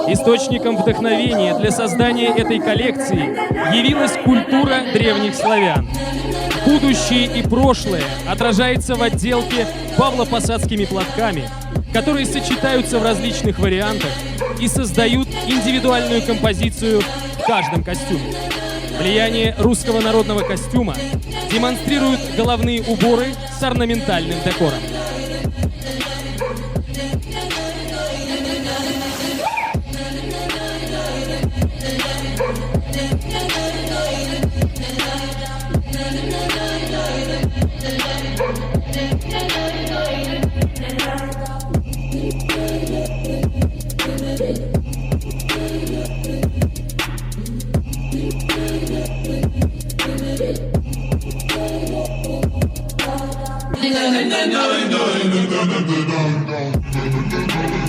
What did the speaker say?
Источником вдохновения для создания этой коллекции явилась культура древних славян. Будущее и прошлое отражается в отделке павлопосадскими платками, которые сочетаются в различных вариантах и создают индивидуальную композицию в каждом костюме. Влияние русского народного костюма демонстрируют головные уборы с орнаментальным декором. No, no, no, no, no, no, no, no, no, no.